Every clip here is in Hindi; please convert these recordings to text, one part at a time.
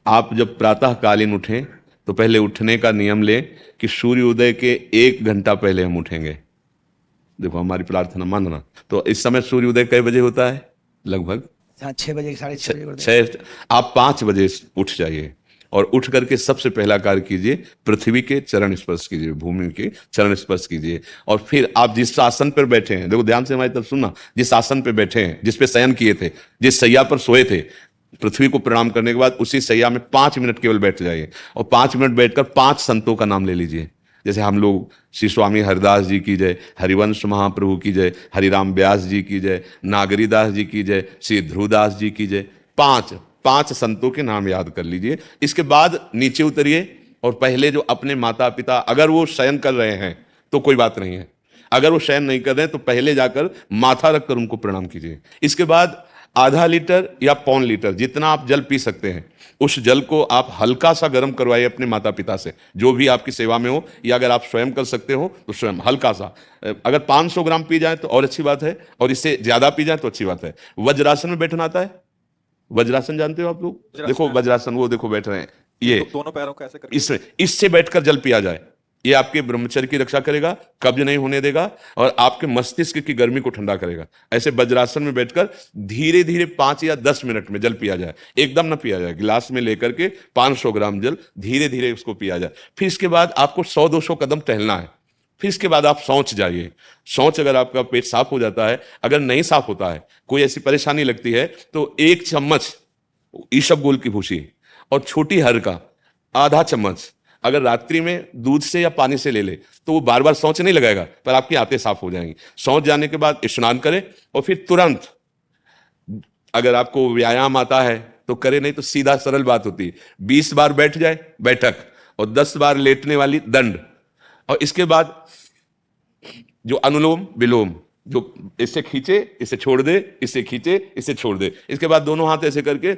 आप जब प्रातःकालीन उठें तो पहले उठने का नियम लें कि सूर्योदय के 1 घंटा पहले हम उठेंगे। देखो हमारी प्रार्थना मानना। तो इस समय सूर्योदय कई बजे होता है? लगभग 6 बजे 6:30 बजे। छः। आप 5 बजे उठ जाइए और उठ करके सबसे पहला कार्य कीजिए, पृथ्वी के चरण स्पर्श कीजिए, भूमि के चरण स्पर्श कीजिए। और फिर आप जिस आसन पर बैठे हैं, देखो ध्यान से हमारी तरफ सुनना, जिस आसन पर बैठे हैं, जिस पे शयन किए थे, जिस सैया पर सोए थे, पृथ्वी को प्रणाम करने के बाद उसी सैया में 5 मिनट केवल बैठ जाइए और 5 मिनट बैठकर 5 संतों का नाम ले लीजिए। जैसे हम लोग श्री स्वामी हरिदास जी की जय, हरिवंश महाप्रभु की जय, हरिराम व्यास जी की जय, नागरीदास जी की जय, श्री ध्रुवदास जी की जय, 5 संतों के नाम याद कर लीजिए। इसके बाद नीचे उतरिए और पहले जो अपने माता पिता, अगर वो शयन कर रहे हैं तो कोई बात नहीं है, अगर वो शयन नहीं कर रहे हैं तो पहले जाकर माथा रखकर उनको प्रणाम कीजिए। इसके बाद आधा लीटर या पौन लीटर जितना आप जल पी सकते हैं, उस जल को आप हल्का सा गर्म करवाइए अपने माता पिता से, जो भी आपकी सेवा में हो, या अगर आप स्वयं कर सकते हो तो स्वयं हल्का सा। अगर 500 ग्राम पी जाए तो और अच्छी बात है, और इससे ज्यादा पी जाए तो अच्छी बात है। वज्रासन में बैठना आता है? वज्रासन जानते हो आप लोग? देखो वज्रासन, वो देखो बैठ रहे हैं, ये दोनों पैरों को ऐसे करके इससे बैठकर जल पिया जाए। ये आपके ब्रह्मचर्य की रक्षा करेगा, कब्ज नहीं होने देगा और आपके मस्तिष्क की गर्मी को ठंडा करेगा। ऐसे वज्रासन में बैठकर धीरे धीरे 5 या 10 मिनट में जल पिया जाए, एकदम ना पिया जाए। गिलास में लेकर के 500 ग्राम जल धीरे धीरे उसको पिया जाए। फिर इसके बाद आपको 100-200 कदम टहलना है। फिर इसके बाद आप शौच जाइए। शौच, अगर आपका पेट साफ हो जाता है, अगर नहीं साफ होता है, कोई ऐसी परेशानी लगती है, तो 1 चम्मच ईसबगोल की भूसी और छोटी हर का आधा चम्मच अगर रात्रि में दूध से या पानी से ले ले तो वो बार बार शौच नहीं लगाएगा, पर आपकी आंतें साफ हो जाएंगी। शौच जाने के बाद स्नान करें और फिर तुरंत, अगर आपको व्यायाम आता है तो करे, नहीं तो सीधा सरल बात होती है, 20 बार बैठ जाए बैठक और 10 बार लेटने वाली दंड। और इसके बाद जो अनुलोम विलोम, जो इससे खींचे इसे छोड़ दे, इससे खींचे इसे छोड़ दे, इसके बाद दोनों हाथ ऐसे करके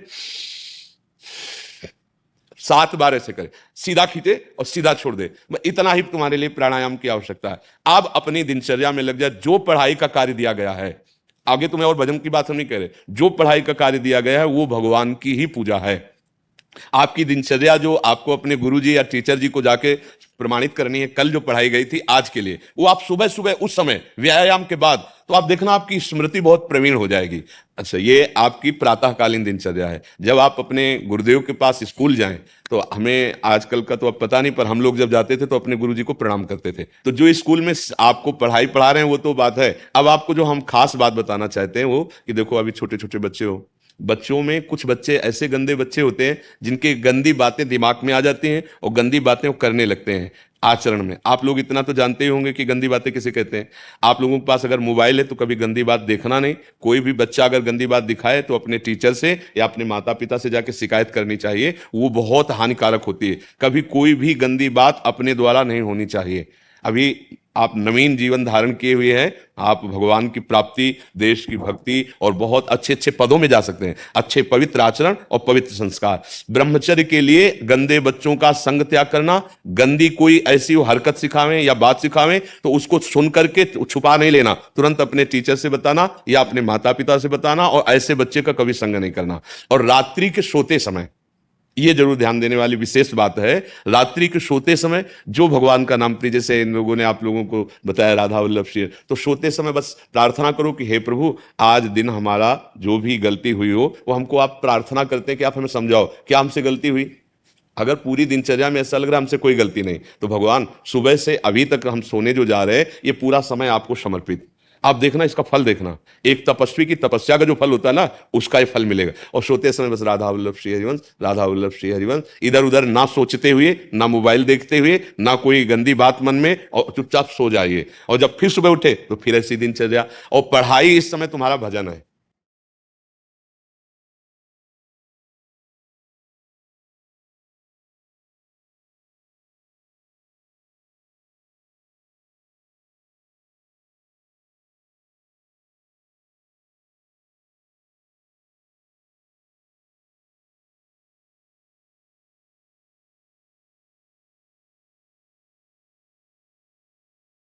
7 बार ऐसे करें, सीधा खींचे और सीधा छोड़ दे। इतना ही तुम्हारे लिए प्राणायाम की आवश्यकता है। आप अपनी दिनचर्या में लग जाए। जो पढ़ाई का कार्य दिया गया है, आगे तुम्हें और भजन की बात हम नहीं कह रहे, जो पढ़ाई का कार्य दिया गया है वो भगवान की ही पूजा है। आपकी दिनचर्या जो आपको अपने गुरुजी या टीचर जी को जाके प्रमाणित करनी है, कल जो पढ़ाई गई थी आज के लिए, वो आप सुबह सुबह उस समय व्यायाम के बाद, तो आप देखना आपकी स्मृति बहुत प्रवीण हो जाएगी। अच्छा, ये आपकी प्रातःकालीन दिनचर्या है। जब आप अपने गुरुदेव के पास स्कूल जाएं, तो हमें आजकल का तो अब पता नहीं, पर हम लोग जब जाते थे तो अपने गुरुजी को प्रणाम करते थे। तो जो स्कूल में आपको पढ़ाई पढ़ा रहे हैं वो तो बात है, अब आपको जो हम खास बात बताना चाहते हैं वो कि देखो अभी छोटे छोटे बच्चे हो, बच्चों में कुछ बच्चे ऐसे गंदे बच्चे होते हैं जिनके गंदी बातें दिमाग में आ जाती हैं और गंदी बातें वो करने लगते हैं आचरण में। आप लोग इतना तो जानते ही होंगे कि गंदी बातें किसे कहते हैं। आप लोगों के पास अगर मोबाइल है तो कभी गंदी बात देखना नहीं। कोई भी बच्चा अगर गंदी बात दिखाए तो अपने टीचर से या अपने माता पिता से जाके शिकायत करनी चाहिए, वो बहुत हानिकारक होती है। कभी कोई भी गंदी बात अपने द्वारा नहीं होनी चाहिए। अभी आप नवीन जीवन धारण किए हुए हैं, आप भगवान की प्राप्ति, देश की भक्ति और बहुत अच्छे अच्छे पदों में जा सकते हैं। अच्छे पवित्र आचरण और पवित्र संस्कार। ब्रह्मचर्य के लिए गंदे बच्चों का संग त्याग करना, गंदी कोई ऐसी हरकत सिखावें या बात सिखावें तो उसको सुन करके छुपा नहीं लेना, तुरंत अपने टीचर से बताना या अपने माता पिता से बताना, और ऐसे बच्चे का कभी संग नहीं करना। और रात्रि के सोते समय ये जरूर ध्यान देने वाली विशेष बात है, रात्रि के सोते समय जो भगवान का नाम प्रिय, जैसे इन लोगों ने आप लोगों को बताया राधा वल्लभ श्री, तो सोते समय बस प्रार्थना करो कि हे प्रभु, आज दिन हमारा जो भी गलती हुई हो वो हमको, आप प्रार्थना करते हैं कि आप हमें समझाओ क्या हमसे गलती हुई। अगर पूरी दिनचर्या में ऐसा लग रहा है हमसे कोई गलती नहीं, तो भगवान सुबह से अभी तक हम सोने जो जा रहे हैं ये पूरा समय आपको समर्पित। आप देखना, इसका फल देखना, एक तपस्वी की तपस्या का जो फल होता है ना, उसका ही फल मिलेगा। और सोते समय बस राधा वल्लभ श्री हरिवंश, राधा वल्लभ श्री हरिवंश, इधर उधर ना सोचते हुए, ना मोबाइल देखते हुए, ना कोई गंदी बात मन में, और चुपचाप सो जाइए। और जब फिर सुबह उठे तो फिर ऐसी दिनचर्या। और पढ़ाई, इस समय तुम्हारा भजन है।